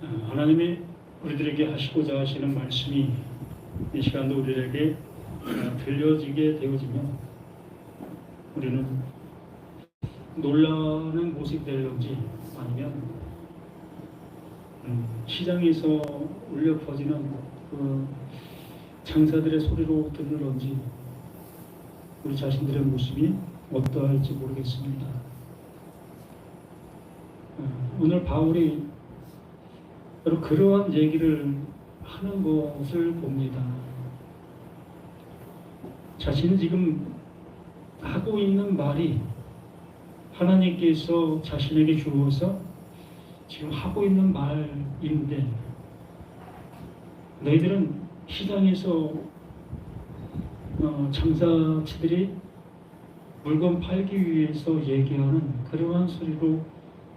하나님이 우리들에게 하시고자 하시는 말씀이 이 시간도 우리에게 들려지게 되어지면 우리는 놀라는 모습이 될런지 아니면 시장에서 울려 퍼지는 그 장사들의 소리로 들을런지 우리 자신들의 모습이 어떠할지 모르겠습니다. 오늘 바울이 바로 그러한 얘기를 하는 것을 봅니다. 자신이 지금 하고 있는 말이 하나님께서 자신에게 주어서 지금 하고 있는 말인데, 너희들은 시장에서 장사치들이 물건 팔기 위해서 얘기하는 그러한 소리로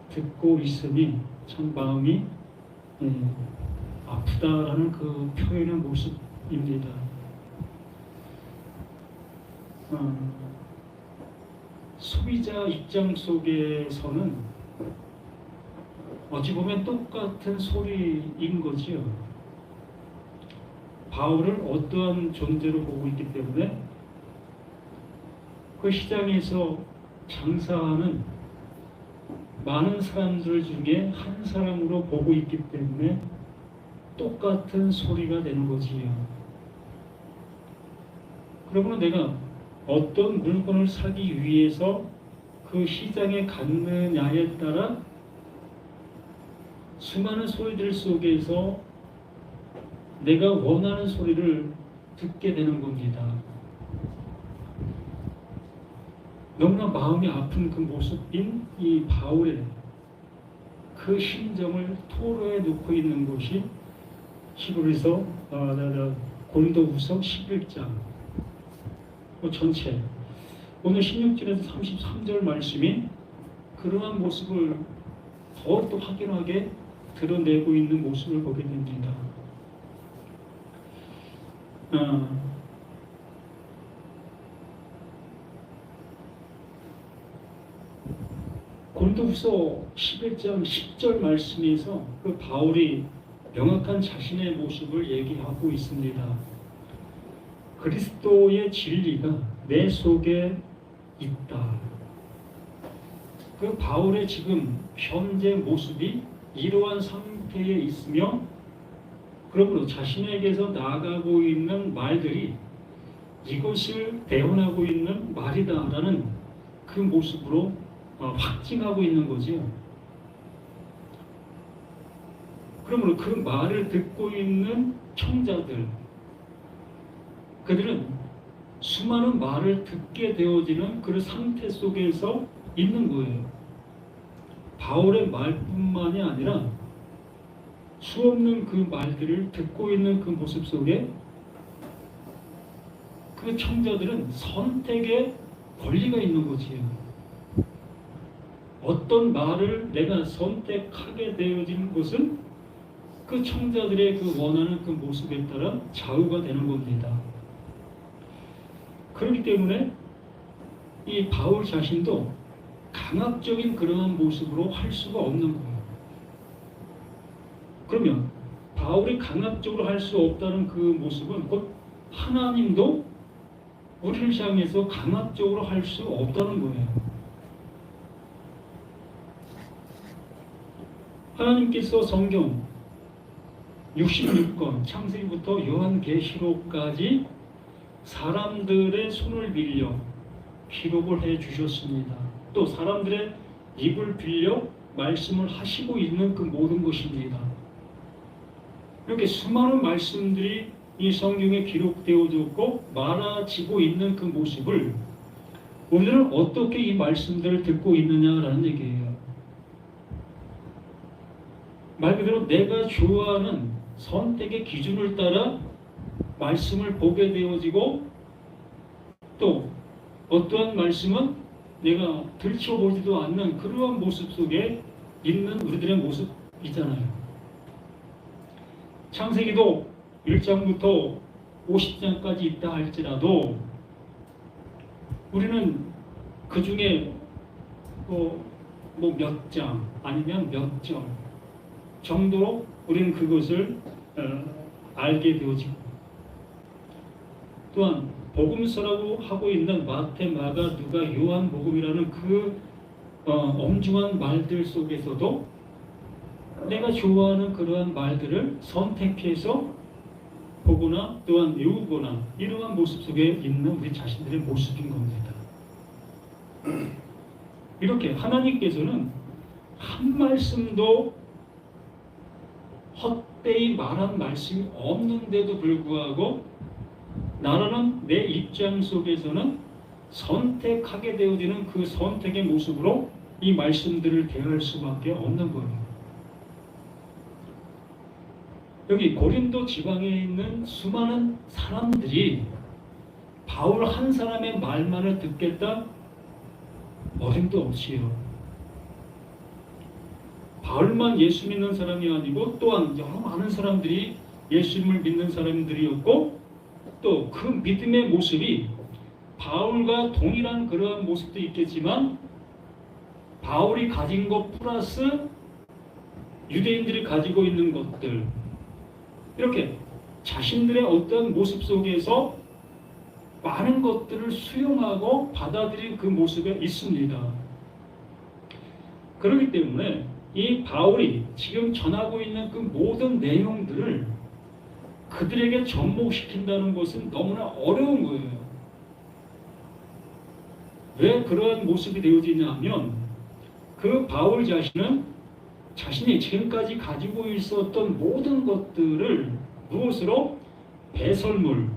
듣고 있으니 참 마음이 아프다라는 그 표현의 모습입니다. 소비자 입장 속에서는 어찌 보면 똑같은 소리인 거지요. 바울을 어떠한 존재로 보고 있기 때문에 그 시장에서 장사하는 많은 사람들 중에 한 사람으로 보고 있기 때문에 똑같은 소리가 되는 거지요. 그러므로 내가 어떤 물건을 사기 위해서 그 시장에 갔느냐에 따라 수많은 소리들 속에서 내가 원하는 소리를 듣게 되는 겁니다. 너무나 마음이 아픈 그 모습인 이 바울의 그 심정을 토로해 놓고 있는 것이 히브리서 고린도후서 11장 전체 오늘 16절에서 33절 말씀이 그러한 모습을 더 또 확연하게 드러내고 있는 모습을 보게 됩니다. 고린도후서 11장 10절 말씀에서 그 바울이 명확한 자신의 모습을 얘기하고 있습니다. 그리스도의 진리가 내 속에 있다. 그 바울의 지금 현재 모습이 이러한 상태에 있으며, 그러므로 자신에게서 나아가고 있는 말들이 이것을 대언하고 있는 말이다라는 그 모습으로 확증하고 있는 거지요. 그러므로 그 말을 듣고 있는 청자들, 그들은 수많은 말을 듣게 되어지는 그 상태 속에서 있는 거예요. 바울의 말뿐만이 아니라 수없는 그 말들을 듣고 있는 그 모습 속에 그 청자들은 선택의 권리가 있는 거지요. 어떤 말을 내가 선택하게 되어진 것은 그 청자들의 그 원하는 그 모습에 따라 좌우가 되는 겁니다. 그렇기 때문에 이 바울 자신도 강압적인 그러한 모습으로 할 수가 없는 거예요. 그러면 바울이 강압적으로 할 수 없다는 그 모습은 곧 하나님도 우리를 향해서 강압적으로 할 수 없다는 거예요. 하나님께서 성경 66권 창세기부터 요한계시록까지 사람들의 손을 빌려 기록을 해 주셨습니다. 또 사람들의 입을 빌려 말씀을 하시고 있는 그 모든 것입니다. 이렇게 수많은 말씀들이 이 성경에 기록되어졌고 말아지고 있는 그 모습을 우리는 어떻게 이 말씀들을 듣고 있느냐라는 얘기예요. 말 그대로 내가 좋아하는 선택의 기준을 따라 말씀을 보게 되어지고, 또 어떠한 말씀은 내가 들춰보지도 않는 그러한 모습 속에 있는 우리들의 모습이잖아요. 창세기도 1장부터 50장까지 있다 할지라도 우리는 그 중에 몇 장 아니면 몇 절, 정도로 우리는 그것을 알게 되어지고, 또한 복음서라고 하고 있는 마태, 마가, 누가, 요한 복음이라는 그 엄중한 말들 속에서도 내가 좋아하는 그러한 말들을 선택해서 보거나 또한 외우거나 이러한 모습 속에 있는 우리 자신들의 모습인 겁니다. 이렇게 하나님께서는 한 말씀도 헛되이 말한 말씀이 없는데도 불구하고 나라는 내 입장 속에서는 선택하게 되어지는 그 선택의 모습으로 이 말씀들을 대할 수밖에 없는 거예요. 여기 고린도 지방에 있는 수많은 사람들이 바울 한 사람의 말만을 듣겠다? 어림도 없이요. 바울만 예수 믿는 사람이 아니고 또한 여러 많은 사람들이 예수님을 믿는 사람들이었고, 또 그 믿음의 모습이 바울과 동일한 그러한 모습도 있겠지만 바울이 가진 것 플러스 유대인들이 가지고 있는 것들, 이렇게 자신들의 어떤 모습 속에서 많은 것들을 수용하고 받아들인 그 모습에 있습니다. 그렇기 때문에 이 바울이 지금 전하고 있는 그 모든 내용들을 그들에게 접목시킨다는 것은 너무나 어려운 거예요. 왜 그러한 모습이 되어지냐 하면 그 바울 자신은 자신이 지금까지 가지고 있었던 모든 것들을 무엇으로? 배설물,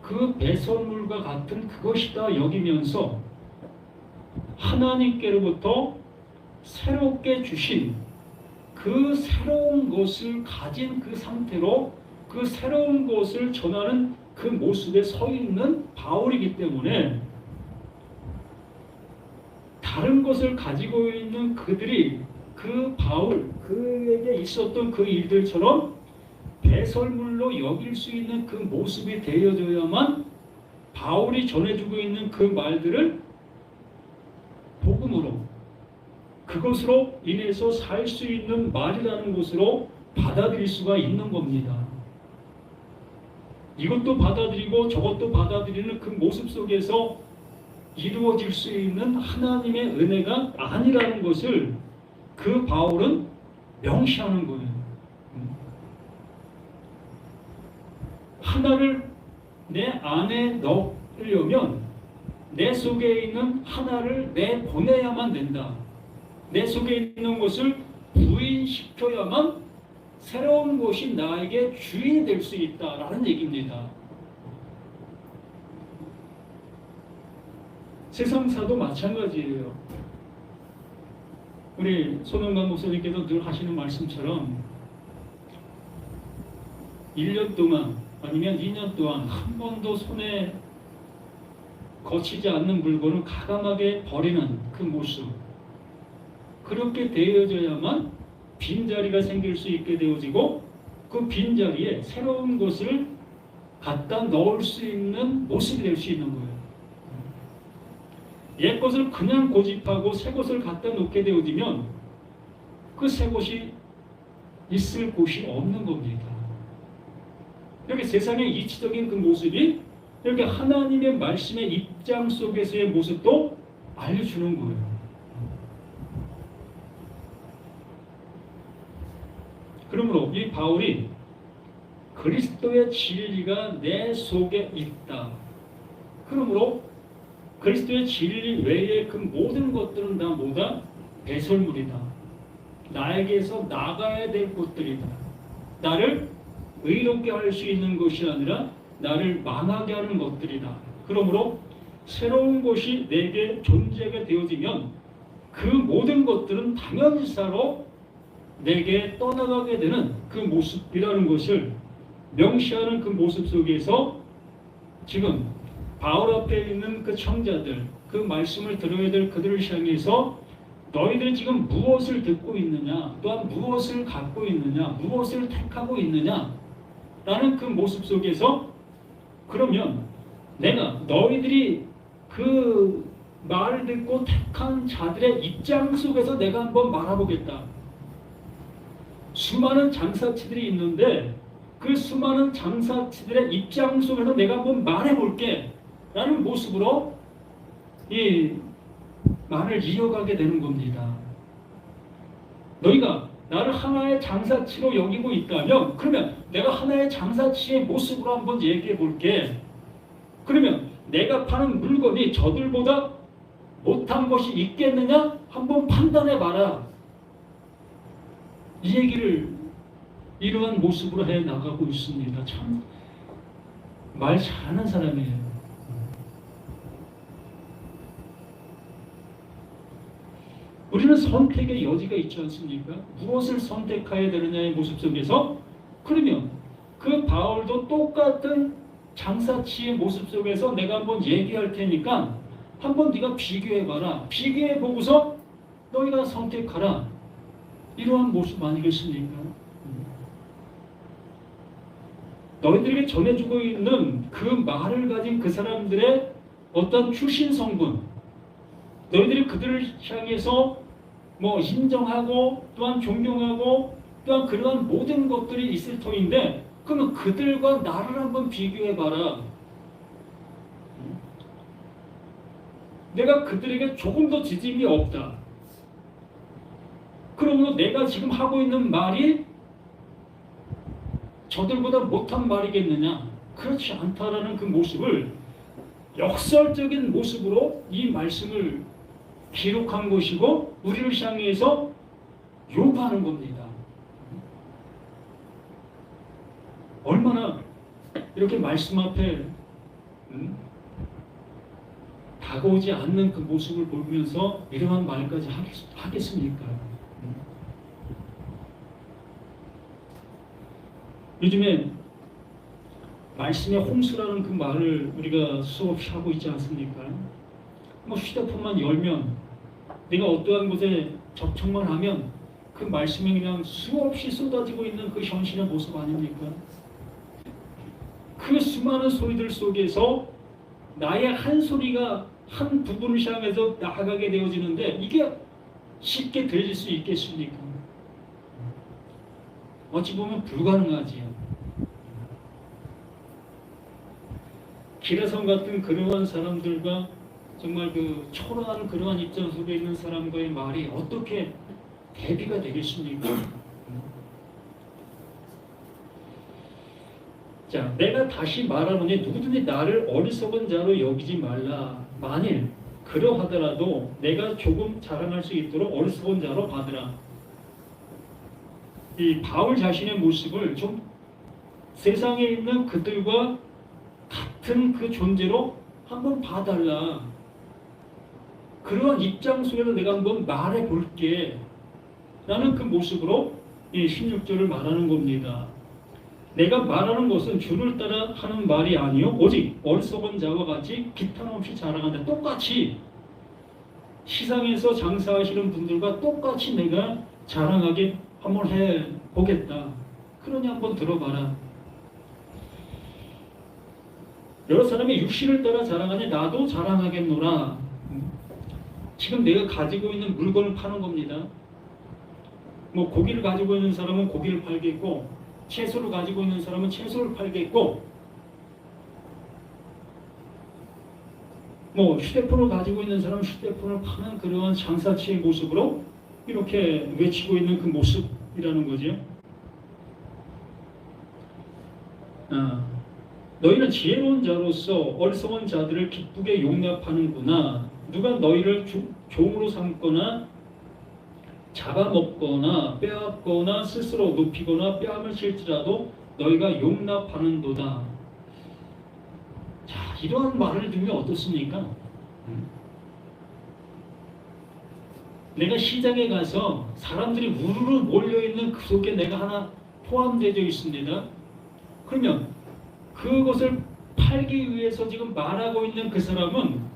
그 배설물과 같은 그것이다 여기면서 하나님께로부터 새롭게 주신 그 새로운 것을 가진 그 상태로 그 새로운 것을 전하는 그 모습에 서 있는 바울이기 때문에 다른 것을 가지고 있는 그들이 그 바울, 그에게 있었던 그 일들처럼 배설물로 여길 수 있는 그 모습이 되어져야만 바울이 전해주고 있는 그 말들을 복음으로, 그것으로 인해서 살 수 있는 말이라는 것으로 받아들일 수가 있는 겁니다. 이것도 받아들이고 저것도 받아들이는 그 모습 속에서 이루어질 수 있는 하나님의 은혜가 아니라는 것을 그 바울은 명시하는 거예요. 하나를 내 안에 넣으려면 내 속에 있는 하나를 내보내야만 된다. 내 속에 있는 것을 부인시켜야만 새로운 것이 나에게 주인이 될 수 있다라는 얘기입니다. 세상사도 마찬가지예요. 우리 손흥관 목사님께서 늘 하시는 말씀처럼 1년 동안 아니면 2년 동안 한 번도 손에 거치지 않는 물건을 가감하게 버리는 그 모습, 그렇게 되어져야만 빈자리가 생길 수 있게 되어지고 그 빈자리에 새로운 것을 갖다 넣을 수 있는 모습이 될 수 있는 거예요. 옛 것을 그냥 고집하고 새 것을 갖다 놓게 되어지면 그 새 것이 있을 곳이 없는 겁니다. 이렇게 세상의 이치적인 그 모습이 이렇게 하나님의 말씀의 입장 속에서의 모습도 알려주는 거예요. 그러므로 이 바울이 그리스도의 진리가 내 속에 있다. 그러므로 그리스도의 진리 외에 그 모든 것들은 다 뭐다? 배설물이다. 나에게서 나가야 될 것들이다. 나를 의롭게 할 수 있는 것이 아니라 나를 망하게 하는 것들이다. 그러므로 새로운 것이 내게 존재하게 되어지면 그 모든 것들은 당연시사로 내게 떠나가게 되는 그 모습이라는 것을 명시하는 그 모습 속에서 지금 바울 앞에 있는 그 청자들, 그 말씀을 들어야 될 그들을 향해서 너희들이 지금 무엇을 듣고 있느냐, 또한 무엇을 갖고 있느냐, 무엇을 택하고 있느냐 라는 그 모습 속에서 그러면 내가 너희들이 그 말을 듣고 택한 자들의 입장 속에서 내가 한번 말해보겠다. 수많은 장사치들이 있는데 그 수많은 장사치들의 입장 속에서 내가 한번 말해볼게 라는 모습으로 이 말을 이어가게 되는 겁니다. 너희가 나를 하나의 장사치로 여기고 있다면 그러면 내가 하나의 장사치의 모습으로 한번 얘기해 볼게. 그러면 내가 파는 물건이 저들보다 못한 것이 있겠느냐? 한번 판단해 봐라. 이 얘기를 이러한 모습으로 해 나가고 있습니다. 참 말 잘하는 사람이에요. 우리는 선택의 여지가 있지 않습니까? 무엇을 선택해야 되느냐의 모습 속에서 그러면 그 바울도 똑같은 장사치의 모습 속에서 내가 한번 얘기할 테니까 한번 네가 비교해봐라. 비교해보고서 너희가 선택하라. 이러한 모습 아니겠습니까? 너희들에게 전해주고 있는 그 말을 가진 그 사람들의 어떤 출신 성분, 너희들이 그들을 향해서 뭐 인정하고 또한 존경하고 또한 그러한 모든 것들이 있을 터인데 그러면 그들과 나를 한번 비교해봐라. 내가 그들에게 조금 더 지짐이 없다. 그러므로 내가 지금 하고 있는 말이 저들보다 못한 말이겠느냐? 그렇지 않다라는 그 모습을 역설적인 모습으로 이 말씀을 기록한 것이고 우리를 향해서 요구하는 겁니다. 얼마나 이렇게 말씀 앞에 다가오지 않는 그 모습을 보면서 이러한 말까지 하겠습니까? 요즘에 말씀의 홍수라는 그 말을 우리가 수없이 하고 있지 않습니까? 뭐 휴대폰만 열면 내가 어떠한 곳에 접촉만 하면 그 말씀이 그냥 수없이 쏟아지고 있는 그 현실의 모습 아닙니까? 그 수많은 소리들 속에서 나의 한 소리가 한 부분을 향해서 나아가게 되어지는데 이게 쉽게 들릴 수 있겠습니까? 어찌 보면 불가능하지요. 기라성 같은 그러한 사람들과 정말 그 초라한 그러한 입장 속에 있는 사람과의 말이 어떻게 대비가 되겠습니까? 자, 내가 다시 말하노니 누구든지 나를 어리석은 자로 여기지 말라. 만일 그러하더라도 내가 조금 자랑할 수 있도록 어리석은 자로 받으라. 이 바울 자신의 모습을 좀 세상에 있는 그들과 같은 그 존재로 한번 봐달라. 그러한 입장 속에서 내가 한번 말해볼게 라는 그 모습으로 이 16절을 말하는 겁니다. 내가 말하는 것은 주를 따라 하는 말이 아니요 오직 어리석은 자와 같이 기탄 없이 자랑한다. 똑같이 시장에서 장사하시는 분들과 똑같이 내가 자랑하게 한번 해보겠다. 그러니 한번 들어봐라. 여러 사람이 육신을 따라 자랑하니 나도 자랑하겠노라. 지금 내가 가지고 있는 물건을 파는 겁니다. 뭐 고기를 가지고 있는 사람은 고기를 팔겠고 채소를 가지고 있는 사람은 채소를 팔겠고 뭐 휴대폰을 가지고 있는 사람은 휴대폰을 파는 그러한 장사치의 모습으로 이렇게 외치고 있는 그 모습이라는 거죠. 너희는 지혜로운 자로서 어리석은 자들을 기쁘게 용납하는구나. 누가 너희를 종으로 삼거나 잡아먹거나 빼앗거나 스스로 높이거나 뺨을 칠지라도 너희가 용납하는도다. 자, 이러한 말을 들으면 어떻습니까? 내가 시장에 가서 사람들이 우르르 몰려있는 그 속에 내가 하나 포함되어 있습니다. 그러면 그것을 팔기 위해서 지금 말하고 있는 그 사람은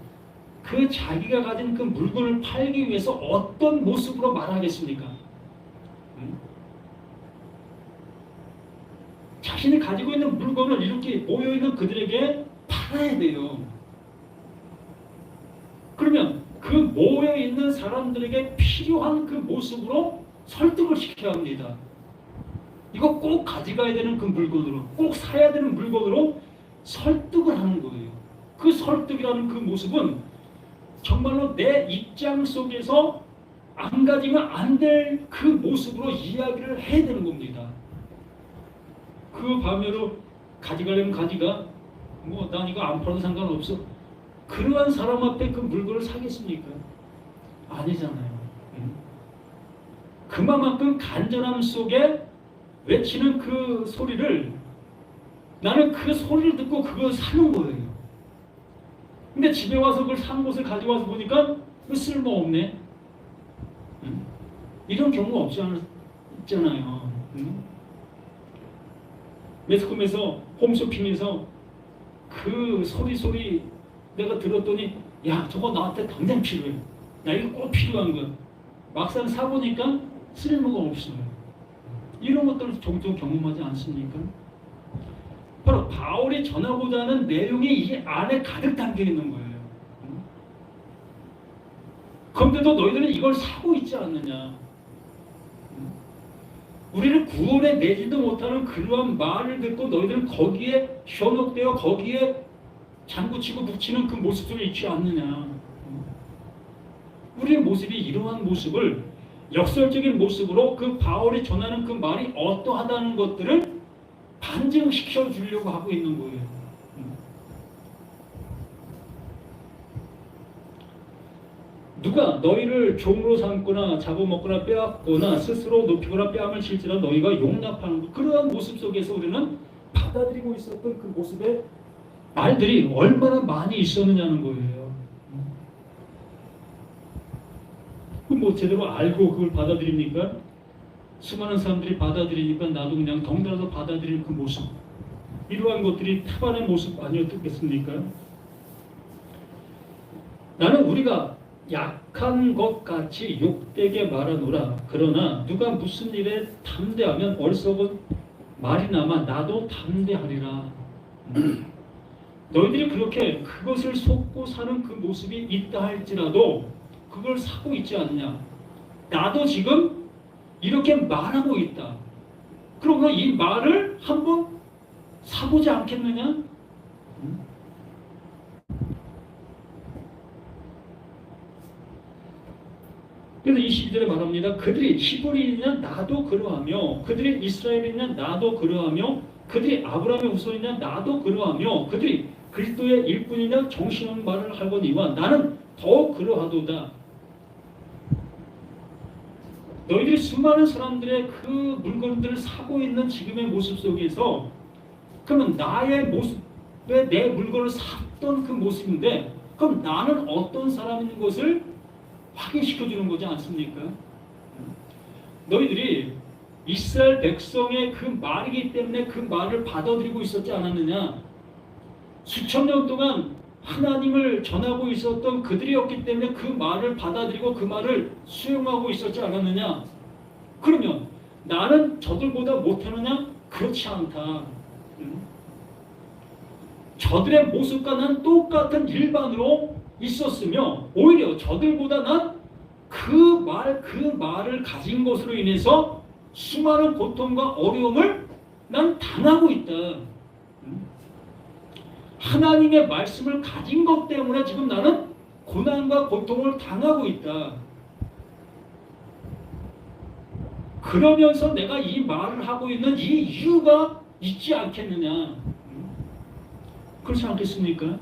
그 자기가 가진 그 물건을 팔기 위해서 어떤 모습으로 말하겠습니까? 자신이 가지고 있는 물건을 이렇게 모여있는 그들에게 팔아야 돼요. 그러면 그 모여있는 사람들에게 필요한 그 모습으로 설득을 시켜야 합니다. 이거 꼭 가져가야 되는 그 물건으로, 꼭 사야 되는 물건으로 설득을 하는 거예요. 그 설득이라는 그 모습은 정말로 내 입장 속에서 안 가지면 안 될 그 모습으로 이야기를 해야 되는 겁니다. 그 반면으로 가져가려면 가져가, 뭐 난 이거 안 팔아도 상관없어, 그러한 사람 앞에 그 물건을 사겠습니까? 아니잖아요. 그만큼 간절함 속에 외치는 그 소리를, 나는 그 소리를 듣고 그걸 사는 거예요. 근데 집에 와서 그걸 산 것을 가져와서 보니까 쓸모없네. 이런 경우가 있잖아요. 매스컴에서 홈쇼핑에서 그 소리 내가 들었더니, 야, 저거 나한테 당장 필요해, 나 이거 꼭 필요한 거야. 막상 사보니까 쓸모가 없어요. 이런 것들을 종종 경험하지 않습니까? 바로 바울이 전하고자 하는 내용이 이 안에 가득 담겨 있는 거예요. 그런데도 너희들은 이걸 사고 있지 않느냐. 우리를 구원에 내지도 못하는 그러한 말을 듣고 너희들은 거기에 현혹되어 거기에 장구치고 묵치는 그 모습을 잊지 않느냐. 우리의 모습이 이러한 모습을, 역설적인 모습으로 그 바울이 전하는 그 말이 어떠하다는 것들을 반증시켜 주려고 하고 있는 거예요. 누가 너희를 종으로 삼거나 잡아먹거나 빼앗거나 스스로 높이거나 뺨을 칠지라 너희가 용납하는 것, 그러한 모습 속에서 우리는 받아들이고 있었던 그 모습의 말들이 얼마나 많이 있었느냐는 거예요. 뭐 제대로 알고 그걸 받아들입니까? 수많은 사람들이 받아들이니까 나도 그냥 덩달아서 받아들이는 그 모습, 이러한 것들이 타반의 모습 아니었겠습니까? 나는 우리가 약한 것 같이 욕되게 말하노라. 그러나 누가 무슨 일에 담대하면 어리석은 말이나마 나도 담대하리라. 너희들이 그렇게 그것을 속고 사는 그 모습이 있다 할지라도 그걸 사고 있지 않느냐. 나도 지금 이렇게 말하고 있다. 그러면 이 말을 한번 사보지 않겠느냐? 그래서 22절에 말합니다. 그들이 히브리인이냐 나도 그러하며, 그들이 이스라엘이냐 나도 그러하며, 그들이 아브라함의 후손이냐 나도 그러하며, 그들이 그리스도의 일꾼이냐 정신없는 말을 하거니와 나는 더 그러하도다. 너희들이 수많은 사람들의 그 물건들을 사고 있는 지금의 모습 속에서, 그러면 나의 모습에 내 물건을 샀던 그 모습인데, 그럼 나는 어떤 사람인 것을 확인시켜 주는 거지 않습니까? 너희들이 이스라엘 백성의 그 말이기 때문에 그 말을 받아들이고 있었지 않았느냐? 수천 년 동안 하나님을 전하고 있었던 그들이었기 때문에 그 말을 받아들이고 그 말을 수용하고 있었지 않았느냐? 그러면 나는 저들보다 못하느냐? 그렇지 않다. 저들의 모습과 난 똑같은 일반으로 있었으며 오히려 저들보다 난 그 말을 가진 것으로 인해서 수많은 고통과 어려움을 난 당하고 있다. 하나님의 말씀을 가진 것 때문에 지금 나는 고난과 고통을 당하고 있다. 그러면서 내가 이 말을 하고 있는 이 이유가 있지 않겠느냐. 그렇지 않겠습니까?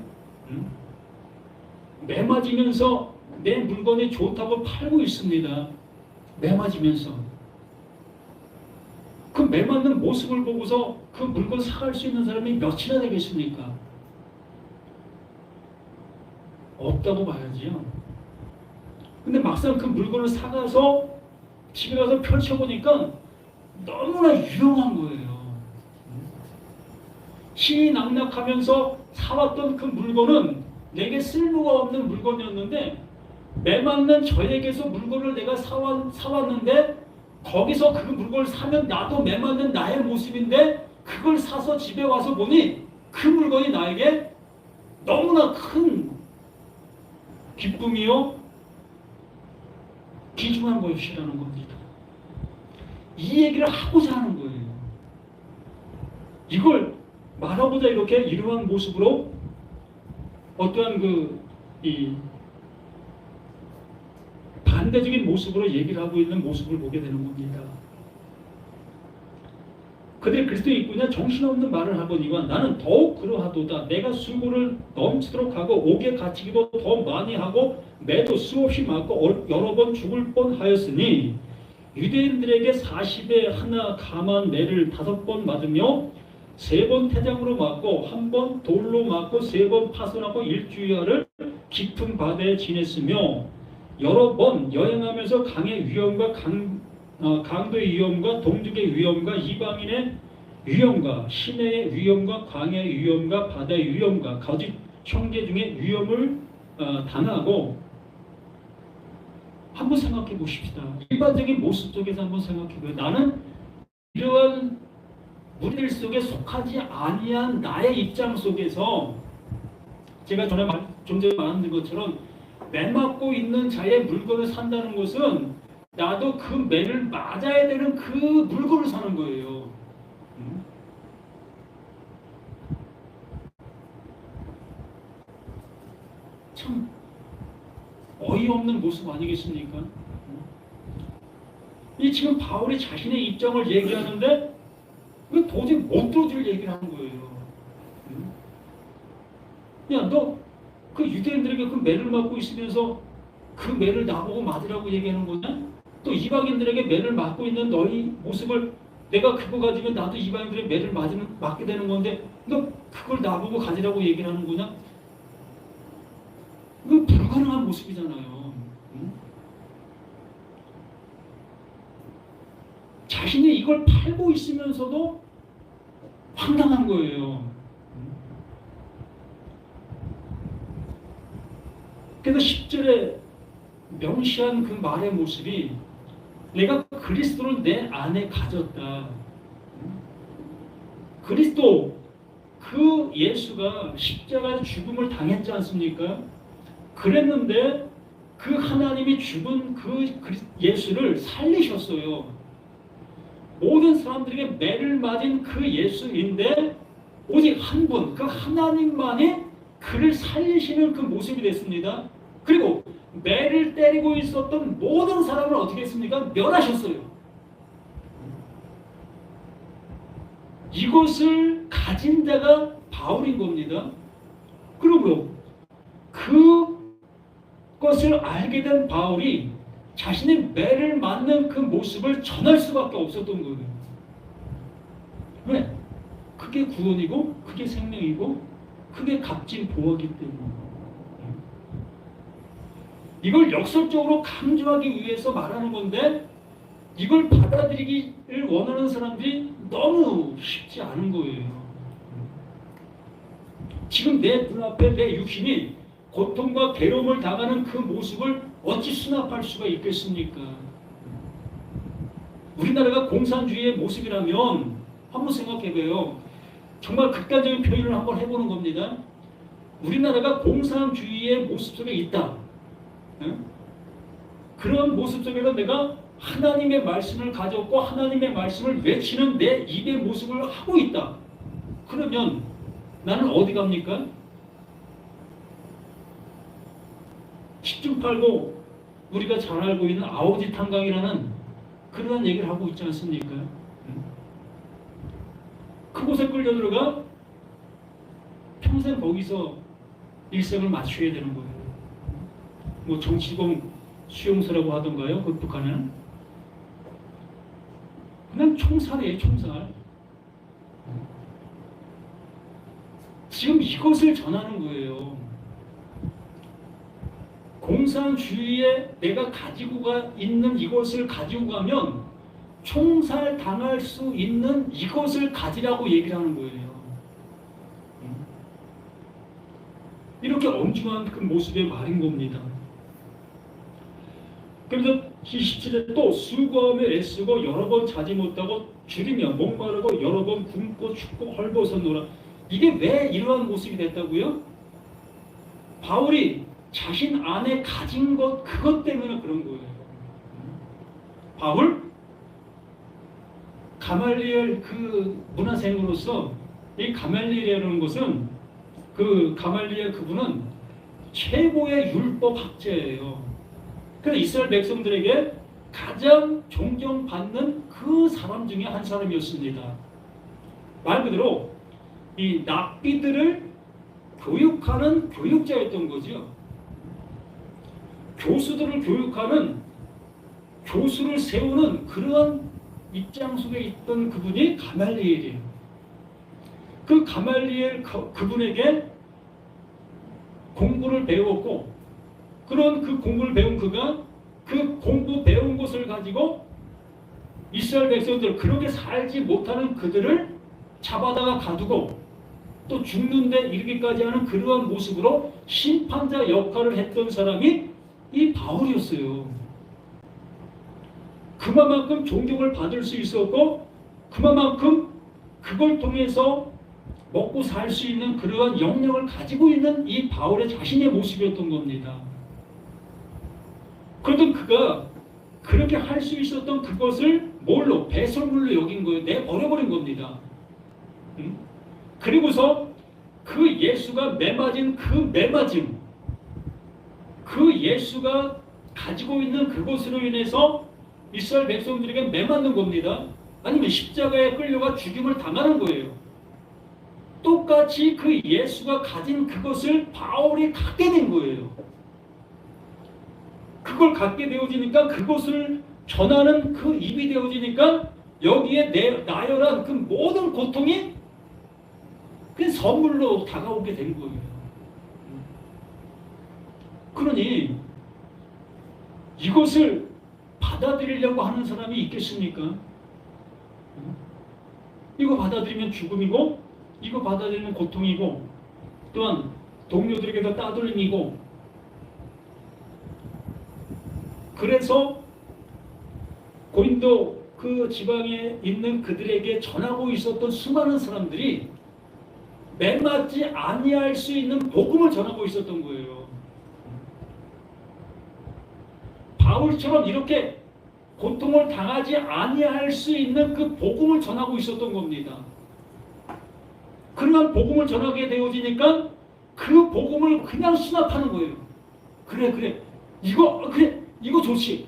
매맞으면서 내 물건이 좋다고 팔고 있습니다. 매맞으면서. 그 매맞는 모습을 보고서 그 물건 사갈 수 있는 사람이 몇이나 되겠습니까? 없다고 봐야지요. 근데 막상 그 물건을 사가서 집에 가서 펼쳐보니까 너무나 유용한 거예요. 희낙낙하면서 사왔던 그 물건은 내게 쓸모가 없는 물건이었는데, 매맞는 저에게서 물건을 내가 사왔는데, 거기서 그 물건을 사면 나도 매맞는 나의 모습인데, 그걸 사서 집에 와서 보니 그 물건이 나에게 너무나 큰 기쁨이요 귀중한 것이라는 겁니다. 이 얘기를 하고자 하는 거예요. 이걸 말하고자 이렇게 이러한 모습으로 어떠한 이 반대적인 모습으로 얘기를 하고 있는 모습을 보게 되는 겁니다. 그들이 그리스도의 있구냐 정신없는 말을 하거니와 나는 더욱 그러하도다. 내가 수고를 넘치도록 하고 옥에 갇히기도 더 많이 하고 매도 수없이 맞고 여러 번 죽을 뻔하였으니 유대인들에게 40에 하나 감한 매를 5번 맞으며 3번 태장으로 맞고 1번 돌로 맞고 3번 파손하고 일주일을 깊은 바다에 지냈으며 여러 번 여행하면서 강의 위험과 강도의 위험과 동족의 위험과 이방인의 위험과 시내의 위험과 광야의 위험과 바다의 위험과 거짓 형제 중에 위험을 당하고 한번 생각해 보십시다. 일반적인 모습 속에서 한번 생각해 보세요. 나는 이러한 무리들 속에 속하지 아니한 나의 입장 속에서 제가 전에 좀 전에 말한 것처럼 매 맞고 있는 자의 물건을 산다는 것은 나도 그 매를 맞아야 되는 그 물건을 사는 거예요. 참 어이없는 모습 아니겠습니까? 이 지금 바울이 자신의 입장을 얘기하는데 왜 도저히 못 들어줄 얘기를 하는 거예요. 야, 너 그 유대인들에게 그 매를 맞고 있으면서 그 매를 나보고 맞으라고 얘기하는 거냐? 또 이방인들에게 매를 맞고 있는 너희 모습을 내가 그거 가지면 나도 이방인들의 매를 맞게 되는 건데 너 그걸 나보고 가지라고 얘기를 하는 거냐? 이거 불가능한 모습이잖아요. 자신이 이걸 팔고 있으면서도 황당한 거예요. 그래서 10절에 명시한 그 말의 모습이 내가 그리스도를 내 안에 가졌다. 그리스도 그 예수가 십자가 죽음을 당했지 않습니까? 그랬는데 그 하나님이 죽은 그 예수를 살리셨어요. 모든 사람들에게 매를 맞은 그 예수인데 오직 한 분, 그 하나님만이 그를 살리시는 그 모습이 됐습니다. 그리고 매를 때리고 있었던 모든 사람을 어떻게 했습니까? 멸하셨어요. 이것을 가진 자가 바울인 겁니다. 그리고요, 그것을 알게 된 바울이 자신의 매를 맞는 그 모습을 전할 수밖에 없었던 거예요. 왜? 그게 구원이고, 그게 생명이고, 그게 값진 보화이기 때문에. 이걸 역설적으로 강조하기 위해서 말하는 건데 이걸 받아들이기를 원하는 사람들이 너무 쉽지 않은 거예요. 지금 내 눈앞에 내 육신이 고통과 괴로움을 당하는 그 모습을 어찌 수납할 수가 있겠습니까? 우리나라가 공산주의의 모습이라면 한번 생각해봐요. 정말 극단적인 표현을 한번 해보는 겁니다. 우리나라가 공산주의의 모습 속에 있다. 그런 모습 속에서 내가 하나님의 말씀을 가졌고 하나님의 말씀을 외치는 내 입의 모습을 하고 있다. 그러면 나는 어디 갑니까? 10중 8구 우리가 잘 알고 있는 아오지 탄강이라는 그러한 얘기를 하고 있지 않습니까? 그곳에 끌려 들어가 평생 거기서 일생을 맞춰야 되는 거예요. 뭐 정치범 수용소라고 하던가요? 그 북한은 그냥 총살이에요. 총살. 지금 이것을 전하는 거예요. 공산주의에 내가 가지고 있는 이것을 가지고 가면 총살 당할 수 있는 이것을 가지라고 얘기를 하는 거예요. 이렇게 엄중한 그 모습의 말인 겁니다. 그래서 27에 또 수고하며 애쓰고 여러 번 자지 못하고 줄이며 목마르고 여러 번 굶고 춥고 헐벗었노라. 이게 왜 이러한 모습이 됐다고요? 바울이 자신 안에 가진 것 그것 때문에 그런 거예요. 바울 가말리엘 그 문화생으로서 이 가말리엘이라는 것은 그 가말리엘 그분은 최고의 율법 학자예요. 그래서 이스라엘 백성들에게 가장 존경받는 그 사람 중에 한 사람이었습니다. 말 그대로 이 랍비들을 교육하는 교육자였던 거죠. 교수들을 교육하는 교수를 세우는 그러한 입장 속에 있던 그분이 가말리엘이에요. 그 가말리엘 그분에게 공부를 배웠고, 그런 그 공부를 배운 그가 그 공부 배운 것을 가지고 이스라엘 백성들, 그렇게 살지 못하는 그들을 잡아다가 가두고 또 죽는데 이르기까지 하는 그러한 모습으로 심판자 역할을 했던 사람이 이 바울이었어요. 그만큼 존경을 받을 수 있었고, 그만큼 그걸 통해서 먹고 살 수 있는 그러한 역량을 가지고 있는 이 바울의 자신의 모습이었던 겁니다. 그러던 그가 그렇게 할 수 있었던 그것을 뭘로? 배설물로 여긴 거예요. 내버려버린 겁니다. 그리고서 그 예수가 매맞은 그 매맞음, 그 예수가 가지고 있는 그것으로 인해서 이스라엘 백성들에게 매맞는 겁니다. 아니면 십자가에 끌려가 죽임을 당하는 거예요. 똑같이 그 예수가 가진 그것을 바울이 갖게 된 거예요. 그걸 갖게 되어지니까, 그것을 전하는 그 입이 되어지니까 여기에 나열한 그 모든 고통이 그냥 선물로 다가오게 된 거예요. 그러니 이것을 받아들이려고 하는 사람이 있겠습니까? 이거 받아들이면 죽음이고, 이거 받아들이면 고통이고, 또한 동료들에게도 따돌림이고, 그래서 고린도 그 지방에 있는 그들에게 전하고 있었던 수많은 사람들이 매맞지 아니할 수 있는 복음을 전하고 있었던 거예요. 바울처럼 이렇게 고통을 당하지 아니할 수 있는 그 복음을 전하고 있었던 겁니다. 그러한 복음을 전하게 되어지니까 그 복음을 그냥 수납하는 거예요. 그래 이거 좋지.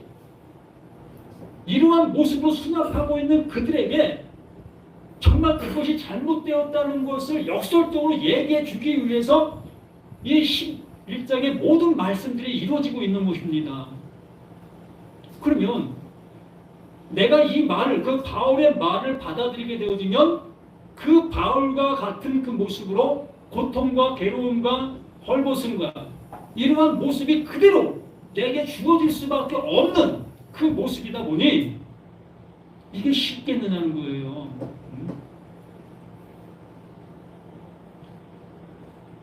이러한 모습으로 수납하고 있는 그들에게 정말 그것이 잘못되었다는 것을 역설적으로 얘기해 주기 위해서 이 11장의 모든 말씀들이 이루어지고 있는 것입니다. 그러면 내가 이 말을, 그 바울의 말을 받아들이게 되어지면 그 바울과 같은 그 모습으로 고통과 괴로움과 헐벗음과 이러한 모습이 그대로 내게 주어질 수밖에 없는 그 모습이다 보니 이게 쉽겠느냐는 거예요.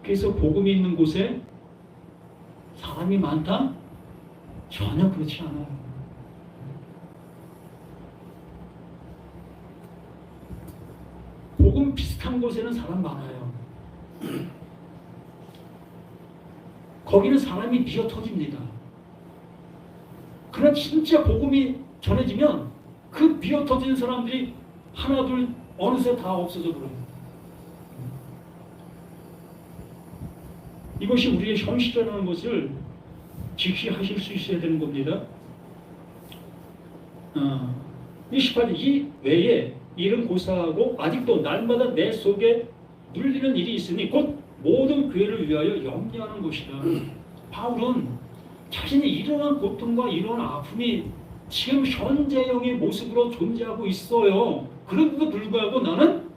그래서 복음이 있는 곳에 사람이 많다? 전혀 그렇지 않아요. 복음 비슷한 곳에는 사람 많아요. 거기는 사람이 미어 터집니다. 그러나 진짜 복음이 전해지면 그 미어 터지는 사람들이 하나 둘 어느새 다 없어져 버려요. 이것이 우리의 현실이라는 것을 직시하실 수 있어야 되는 겁니다. 28절 이 외에 일은 고사하고 아직도 날마다 내 속에 눌리는 일이 있으니 곧 모든 교회를 위하여 염려하는 것이다. 바울은 자신이 이러한 고통과 이러한 아픔이 지금 현재형의 모습으로 존재하고 있어요. 그런데도 불구하고 나는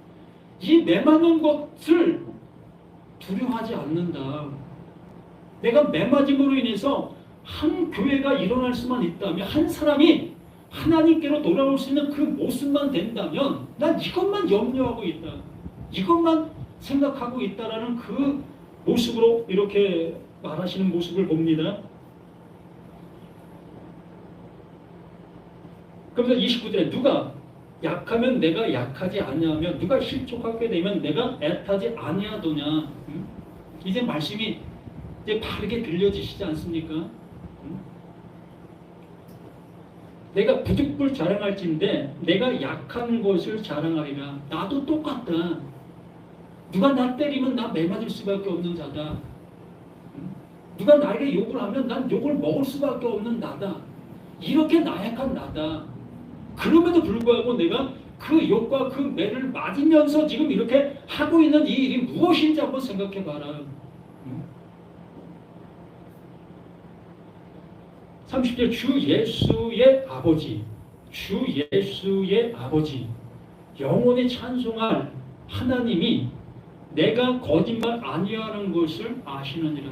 이 매맞는 것을 두려워하지 않는다. 내가 매맞음으로 인해서 한 교회가 일어날 수만 있다면, 한 사람이 하나님께로 돌아올 수 있는 그 모습만 된다면 난 이것만 염려하고 있다. 이것만 생각하고 있다라는 그 모습으로 이렇게 말하시는 모습을 봅니다. 그러면서 29절에 누가 약하면 내가 약하지 아니하며 누가 실족하게 되면 내가 애타지 아니하도냐. 이제 말씀이 이제 바르게 들려지시지 않습니까? 내가 부득불 자랑할진대 내가 약한 것을 자랑하리라. 나도 똑같다. 누가 나 때리면 나 매맞을 수밖에 없는 자다. 누가 나에게 욕을 하면 난 욕을 먹을 수밖에 없는 나다. 이렇게 나약한 나다. 그럼에도 불구하고 내가 그 욕과 그 매를 맞으면서 지금 이렇게 하고 있는 이 일이 무엇인지 한번 생각해 봐라. 30절 주 예수의 아버지, 주 예수의 아버지, 영원히 찬송할 하나님이 내가 거짓말 아니하는 것을 아시느니라.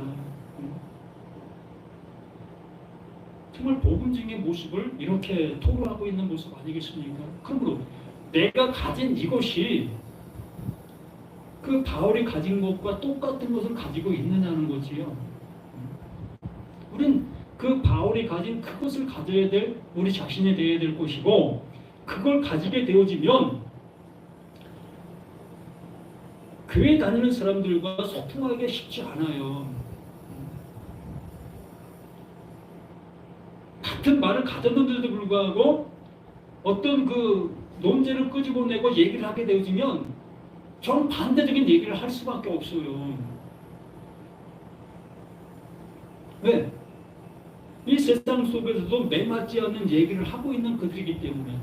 정말 복음적인 모습을 이렇게 토로하고 있는 모습 아니겠습니까? 그러므로 내가 가진 이것이 그 바울이 가진 것과 똑같은 것을 가지고 있느냐는 거지요. 우린 그 바울이 가진 그것을 가져야 될 우리 자신이 되어야 될 것이고, 그걸 가지게 되어지면 교회 다니는 사람들과 소통하기가 쉽지 않아요. 같은 말을 가졌는데도 불구하고 어떤 그 논제를 끄집어내고 얘기를 하게 되어지면 정반대적인 얘기를 할 수밖에 없어요. 왜? 이 세상 속에서도 매맞지 않는 얘기를 하고 있는 그들이기 때문에.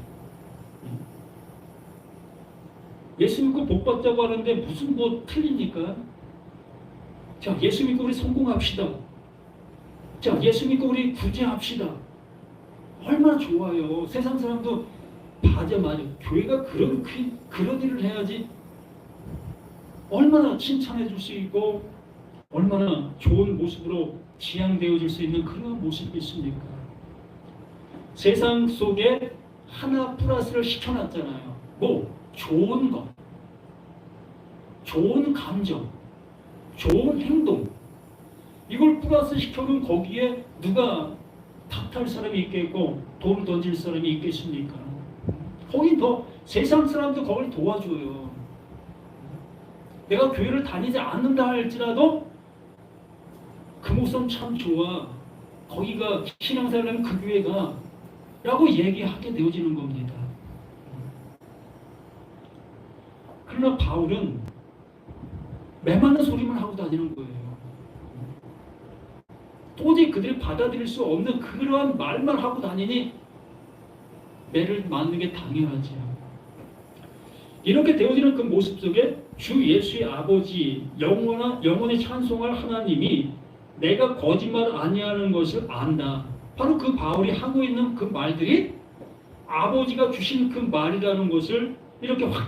예수 믿고 복 받자고 하는데 무슨 뭐 틀립니까? 자, 예수 믿고 우리 성공합시다. 자, 예수 믿고 우리 구제합시다. 얼마나 좋아요. 세상 사람도 맞아. 교회가 그런 일을 해야지 얼마나 칭찬해 줄 수 있고 얼마나 좋은 모습으로 지향되어질 수 있는 그런 모습이 있습니까? 세상 속에 하나 플러스를 시켜놨잖아요. 뭐? 좋은 것, 좋은 감정, 좋은 행동, 이걸 플러스 시켜놓은 거기에 누가 탓할 사람이 있겠고 돌을 던질 사람이 있겠습니까? 거기 더 세상 사람도 그걸 도와줘요. 내가 교회를 다니지 않는다 할지라도 그 목사님 참 좋아, 거기가 신앙생활하면 그 교회가 라고 얘기하게 되어지는 겁니다. 그러나 바울은 매맞는 소리만 하고 다니는 거예요. 도저히 그들이 받아들일 수 없는 그러한 말만 하고 다니니 매를 맞는 게 당연하지요. 이렇게 되어지는 그 모습 속에 주 예수의 아버지, 영원히 찬송할 하나님이 내가 거짓말 아니하는 것을 안다. 바로 그 바울이 하고 있는 그 말들이 아버지가 주신 그 말이라는 것을 이렇게 확